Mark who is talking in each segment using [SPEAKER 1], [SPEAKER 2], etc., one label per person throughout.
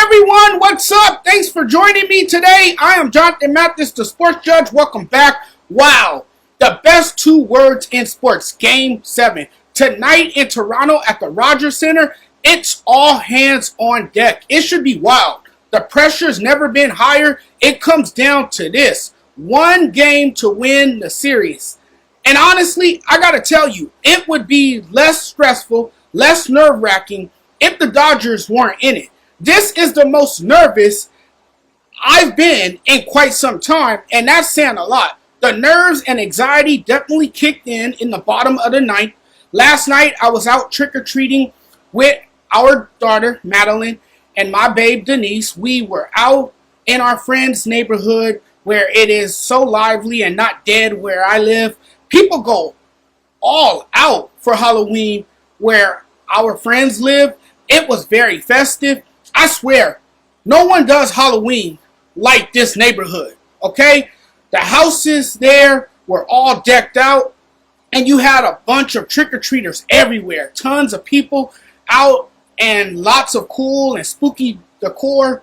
[SPEAKER 1] everyone, what's up? Thanks for joining me today. I am Jonathan Mathis, the Sports Judge. Welcome back. Wow, the best two words in sports, Game 7. Tonight in Toronto at the Rogers Center, it's all hands on deck. It should be wild. The pressure's never been higher. It comes down to this. One game to win the series. And honestly, I gotta tell you, it would be less stressful, less nerve-wracking if the Dodgers weren't in it. This is the most nervous I've been in quite some time, and that's saying a lot. The nerves and anxiety definitely kicked in the bottom of the ninth. Last night, I was out trick-or-treating with our daughter, Madeline, and my babe, Denise. We were out in our friend's neighborhood where it is so lively and not dead where I live. People go all out for Halloween where our friends live. It was very festive. I swear, no one does Halloween like this neighborhood, okay? The houses there were all decked out, and you had a bunch of trick-or-treaters everywhere. Tons of people out and lots of cool and spooky decor.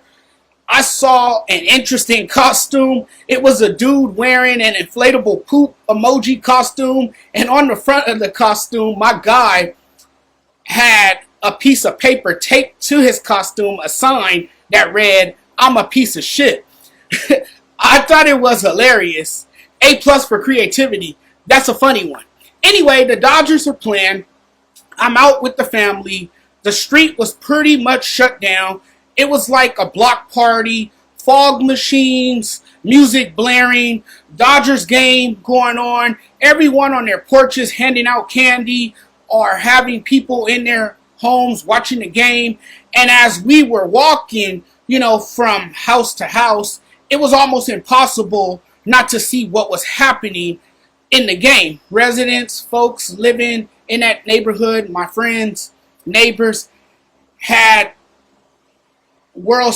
[SPEAKER 1] I saw an interesting costume. It was a dude wearing an inflatable poop emoji costume, and on the front of the costume, my guy had a piece of paper taped to his costume, a sign that read, "I'm a piece of shit." I thought it was hilarious. A+ for creativity. That's a funny one. Anyway, the Dodgers are playing. I'm out with the family. The street was pretty much shut down. It was like a block party, fog machines, music blaring, Dodgers game going on, everyone on their porches handing out candy or having people in their homes watching the game. And as we were walking, from house to house, it was almost impossible not to see what was happening in the game. Residents, folks living in that neighborhood, my friends, neighbors, had the World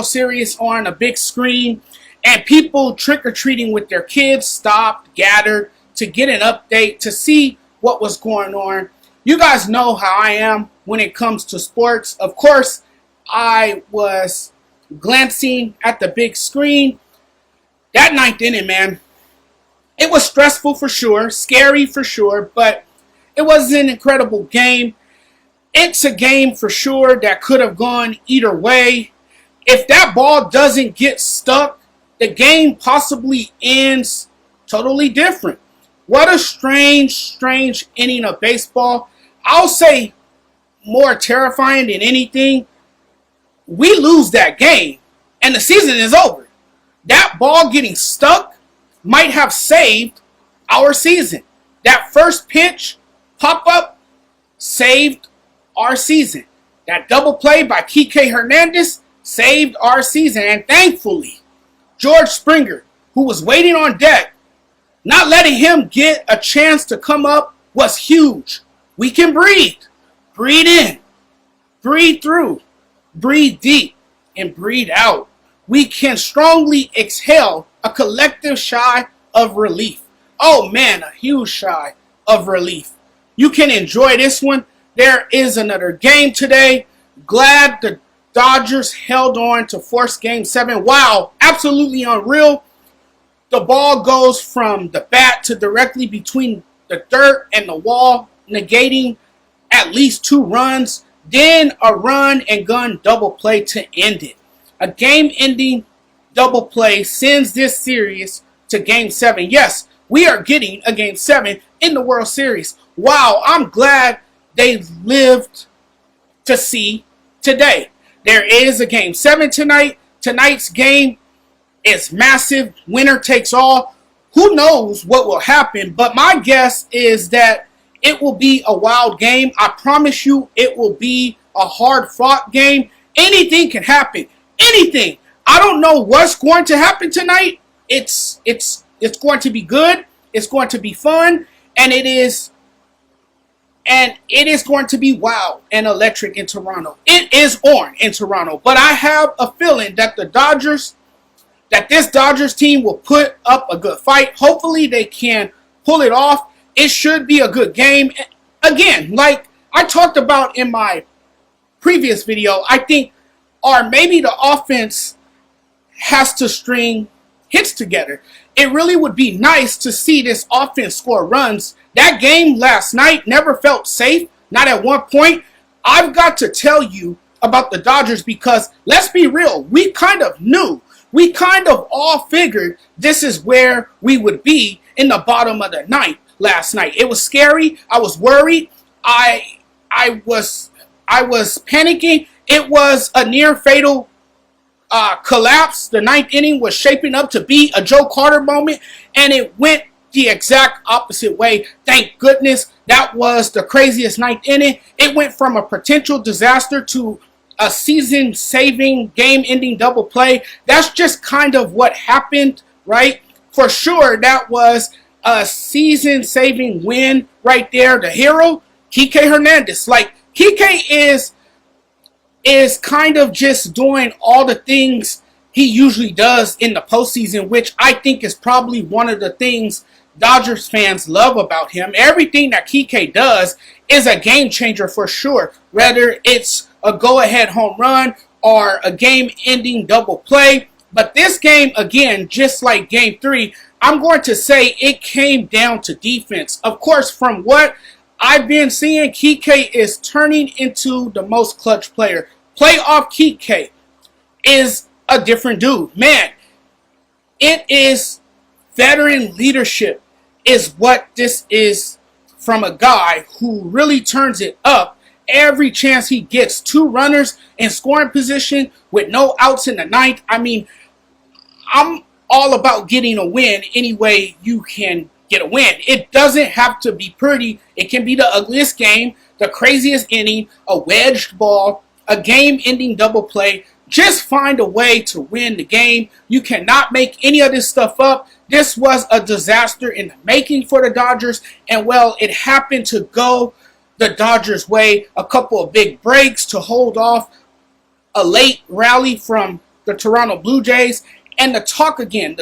[SPEAKER 1] Series on a big screen, and people trick-or-treating with their kids stopped, gathered to get an update, to see what was going on. You guys know how I am when it comes to sports. Of course, I was glancing at the big screen. That ninth inning, man, it was stressful for sure, scary for sure, but it was an incredible game. It's a game for sure that could have gone either way. If that ball doesn't get stuck, the game possibly ends totally different. What a strange inning of baseball. I'll say more terrifying than anything. We lose that game and the season is over. That ball getting stuck might have saved our season. That first pitch pop-up saved our season. That double play by Kike Hernandez saved our season. And thankfully, George Springer, who was waiting on deck, not letting him get a chance to come up was huge. We can breathe. Breathe in. Breathe through. Breathe deep. And breathe out. We can strongly exhale a collective sigh of relief. Oh man, a huge sigh of relief. You can enjoy this one. There is another game today. Glad the Dodgers held on to force Game 7. Wow, absolutely unreal. The ball goes from the bat to directly between the dirt and the wall, negating at least 2 runs. Then a run and gun double play to end it. A game-ending double play sends this series to Game 7. Yes, we are getting a Game 7 in the World Series. Wow, I'm glad they lived to see today. There is a Game 7 tonight. Tonight's game is massive. Winner takes all. Who knows what will happen, but my guess is that it will be a wild game. I promise you it will be a hard-fought game. Anything can happen. Anything. I don't know what's going to happen tonight. It's going to be good. It's going to be fun, and it is going to be wild and electric in Toronto. It is on in Toronto, but I have a feeling that this Dodgers team will put up a good fight. Hopefully they can pull it off. It should be a good game. Again, like I talked about in my previous video, I think or maybe the offense has to string hits together. It really would be nice to see this offense score runs. That game last night never felt safe, not at one point. I've got to tell you about the Dodgers because, let's be real, we kind of knew. We kind of all figured this is where we would be in the bottom of the ninth last night. It was scary. I was worried. I was panicking. It was a near fatal collapse. The ninth inning was shaping up to be a Joe Carter moment, and it went the exact opposite way. Thank goodness. That was the craziest ninth inning. It went from a potential disaster to a season-saving, game-ending double play. That's just kind of what happened, right? For sure, that was a season-saving win right there. The hero, Kike Hernandez. Like, Kike is kind of just doing all the things he usually does in the postseason, which I think is probably one of the things Dodgers fans love about him. Everything that Kike does is a game changer for sure. Whether it's a go-ahead home run or a game-ending double play. But this game, again, just like Game 3, I'm going to say it came down to defense. Of course, from what I've been seeing, Kike is turning into the most clutch player. Playoff Kike is a different dude. Man, it is veteran leadership is what this is from a guy who really turns it up every chance he gets. 2 runners in scoring position with no outs in the ninth. I mean, I'm all about getting a win any way you can get a win. It doesn't have to be pretty. It can be the ugliest game, the craziest inning, a wedged ball, a game-ending double play. Just find a way to win the game. You cannot make any of this stuff up. This was a disaster in the making for the Dodgers, and well, it happened to go the Dodgers' way. A couple of big breaks to hold off a late rally from the Toronto Blue Jays. And the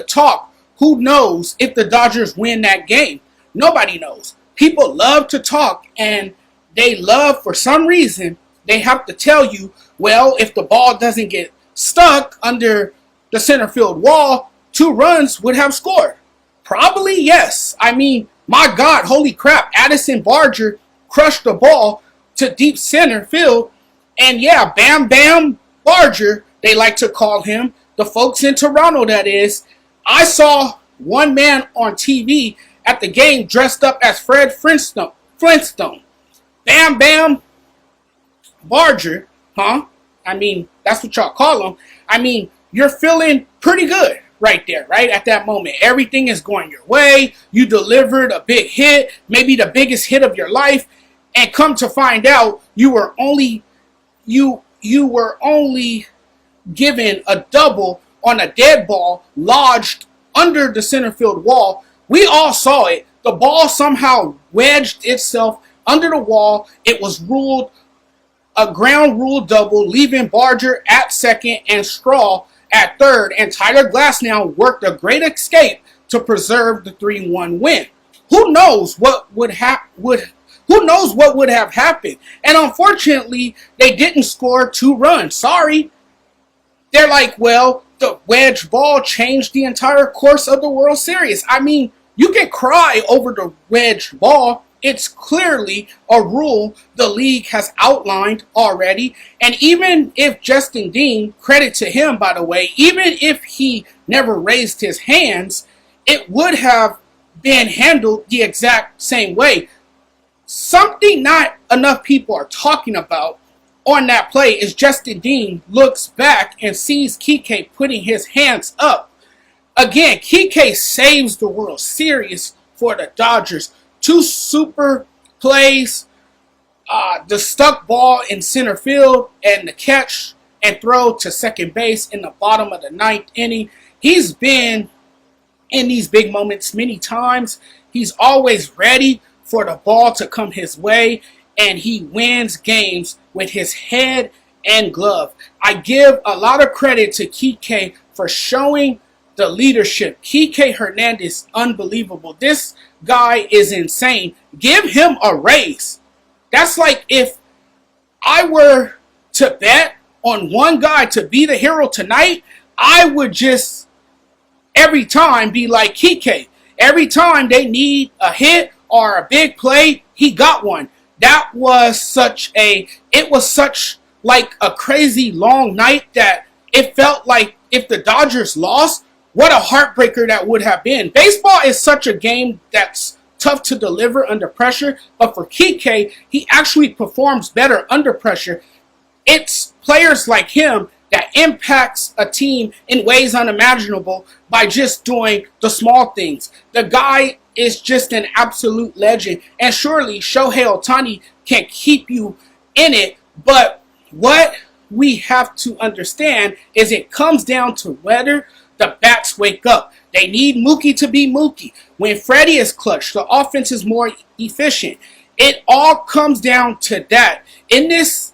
[SPEAKER 1] talk. Who knows if the Dodgers win that game? Nobody knows. People love to talk, and they love, for some reason, they have to tell you, well, if the ball doesn't get stuck under the center field wall, 2 runs would have scored. Probably, yes. I mean, my God, holy crap, Addison Barger crushed the ball to deep center field. And yeah, Bam Bam Barger, they like to call him, the folks in Toronto, that is. I saw one man on TV at the game dressed up as Fred Flintstone. Bam Bam Barger, huh? I mean, that's what y'all call him. I mean, you're feeling pretty good right there, right? At that moment, everything is going your way. You delivered a big hit, maybe the biggest hit of your life, and come to find out you were only given a double on a dead ball lodged under the center field wall. We all saw it. The ball somehow wedged itself under the wall. It was ruled a ground rule double, leaving Barger at second and Straw at third, and Tyler Glasnow worked a great escape to preserve the 3-1 win. Who knows what would have happened? And unfortunately, they didn't score 2 runs. Sorry. They're like, well, the wedge ball changed the entire course of the World Series. I mean, you can cry over the wedge ball. It's clearly a rule the league has outlined already. And even if Justin Dean, credit to him, by the way, even if he never raised his hands, it would have been handled the exact same way. Something not enough people are talking about on that play is Justin Dean looks back and sees Kike putting his hands up. Again, Kike saves the World Series for the Dodgers. 2 super plays, the stuck ball in center field, and the catch and throw to second base in the bottom of the ninth inning. He's been in these big moments many times. He's always ready for the ball to come his way, and he wins games with his head and glove. I give a lot of credit to Kike for showing the leadership. Kike Hernandez, unbelievable. This guy is insane. Give him a raise. That's like if I were to bet on one guy to be the hero tonight, I would just every time be like Kike. Every time they need a hit or a big play, he got one. That was such like a crazy long night that it felt like if the Dodgers lost, what a heartbreaker that would have been. Baseball is such a game that's tough to deliver under pressure, but for Kike, he actually performs better under pressure. It's players like him that impacts a team in ways unimaginable by just doing the small things. The guy is just an absolute legend, and surely Shohei Ohtani can keep you in it, but what we have to understand is it comes down to whether the bats wake up. They need Mookie to be Mookie. When Freddie is clutch, the offense is more efficient. It all comes down to that. In this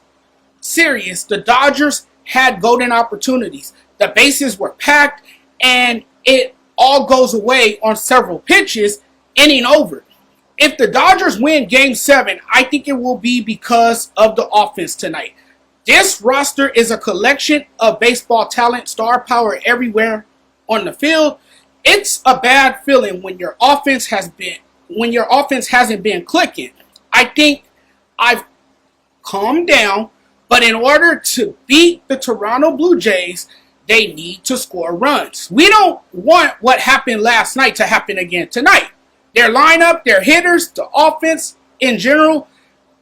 [SPEAKER 1] series, the Dodgers had golden opportunities. The bases were packed, and it all goes away on several pitches, inning over. If the Dodgers win Game 7, I think it will be because of the offense tonight. This roster is a collection of baseball talent, star power everywhere on the field. It's a bad feeling when your offense hasn't been clicking. I think I've calmed down, but in order to beat the Toronto Blue Jays, they need to score runs. We don't want what happened last night to happen again tonight. Their lineup, their hitters, the offense in general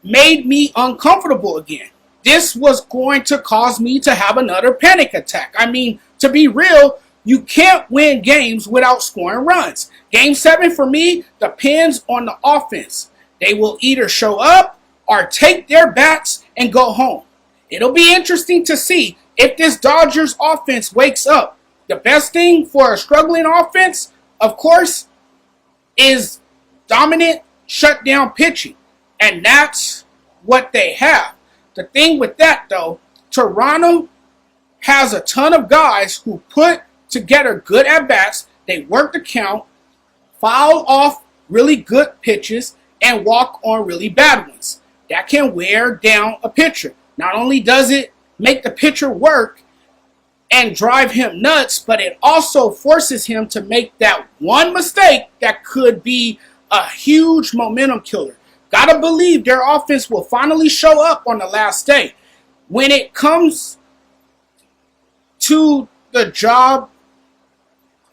[SPEAKER 1] made me uncomfortable again. This was going to cause me to have another panic attack. I mean, to be real, you can't win games without scoring runs. Game 7 for me depends on the offense. They will either show up or take their bats and go home. It'll be interesting to see if this Dodgers offense wakes up. The best thing for a struggling offense, of course, is dominant shutdown pitching. And that's what they have. The thing with that, though, Toronto has a ton of guys who put together good at-bats. They work the count, foul off really good pitches, and walk on really bad ones. That can wear down a pitcher. Not only does it make the pitcher work and drive him nuts, but it also forces him to make that one mistake that could be a huge momentum killer. Gotta believe their offense will finally show up on the last day. When it comes to the job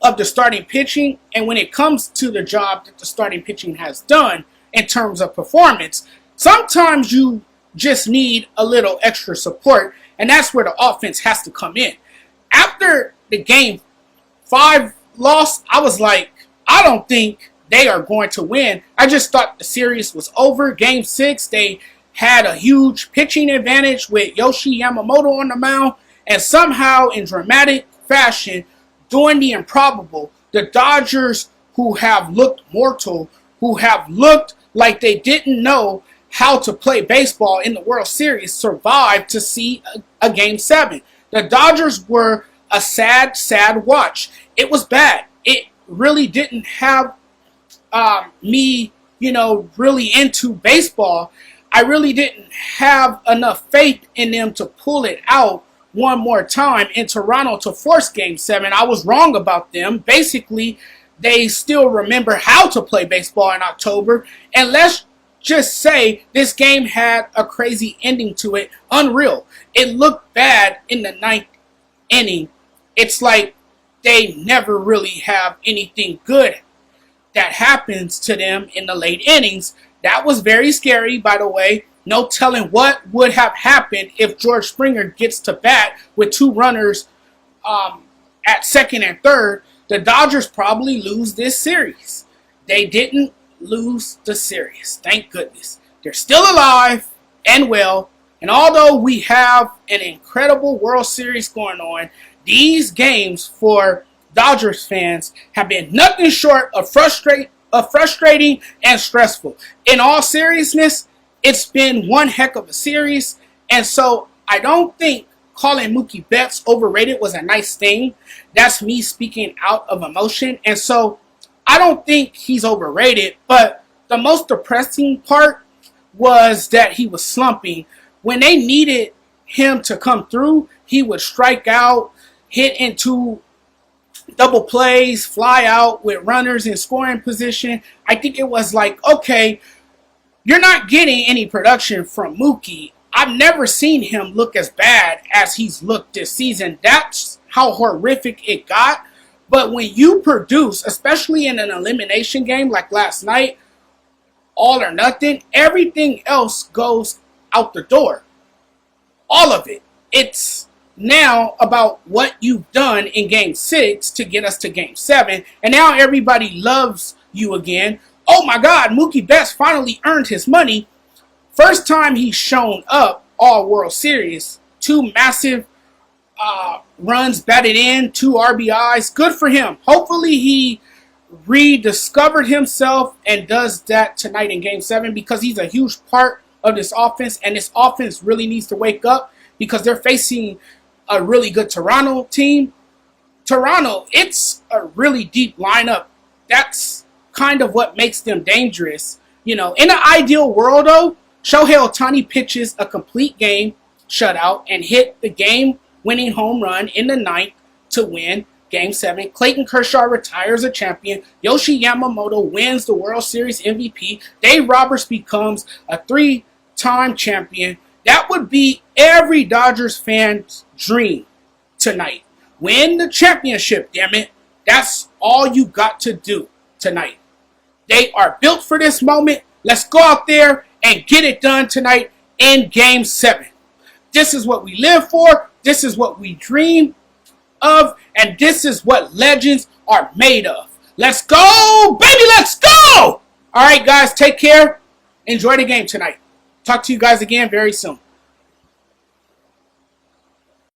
[SPEAKER 1] of the starting pitching, and when it comes to the job that the starting pitching has done in terms of performance, sometimes you just need a little extra support, and that's where the offense has to come in. After the Game 5 loss, I was like, I don't think they are going to win. I just thought the series was over. Game 6, they had a huge pitching advantage with Yoshi Yamamoto on the mound, and somehow in dramatic fashion, doing the improbable, the Dodgers, who have looked mortal, who have looked like they didn't know how to play baseball in the World Series, survived to see a Game 7. The Dodgers were a sad, sad watch. It was bad. It really didn't have me, really into baseball. I really didn't have enough faith in them to pull it out one more time in Toronto to force Game 7. I was wrong about them. Basically, they still remember how to play baseball in October. And let's just say this game had a crazy ending to it. Unreal. It looked bad in the 9th inning. It's like they never really have anything good that happens to them in the late innings. That was very scary, by the way. No telling what would have happened if George Springer gets to bat with two runners at second and third. The Dodgers probably lose this series. They didn't lose the series. Thank goodness. They're still alive and well. And although we have an incredible World Series going on, these games for Dodgers fans have been nothing short of frustrating and stressful. In all seriousness, it's been one heck of a series, and so I don't think calling Mookie Betts overrated was a nice thing. That's me speaking out of emotion, and so I don't think he's overrated, but the most depressing part was that he was slumping when they needed him to come through, he would strike out, hit into double plays, fly out with runners in scoring position. I think it was like, okay, you're not getting any production from Mookie. I've never seen him look as bad as he's looked this season. That's how horrific it got. But when you produce, especially in an elimination game like last night, all or nothing, everything else goes out the door. All of it. It's now about what you've done in Game 6 to get us to Game 7. And now everybody loves you again. Oh my God, Mookie Betts finally earned his money. First time he's shown up all World Series. 2 massive runs batted in, 2 RBIs. Good for him. Hopefully he rediscovered himself and does that tonight in Game 7 because he's a huge part of this offense. And this offense really needs to wake up because they're facing a really good Toronto team. Toronto, it's a really deep lineup. That's kind of what makes them dangerous. You know, in an ideal world, though, Shohei Ohtani pitches a complete game shutout and hit the game-winning home run in the 9th to win Game 7. Clayton Kershaw retires a champion. Yoshi Yamamoto wins the World Series MVP. Dave Roberts becomes a 3-time champion. That would be every Dodgers fan's dream tonight. Win the championship, damn it. That's all you got to do tonight. They are built for this moment. Let's go out there and get it done tonight in Game 7. This is what we live for. This is what we dream of. And this is what legends are made of. Let's go, baby. Let's go. All right, guys, take care. Enjoy the game tonight. Talk to you guys again very soon.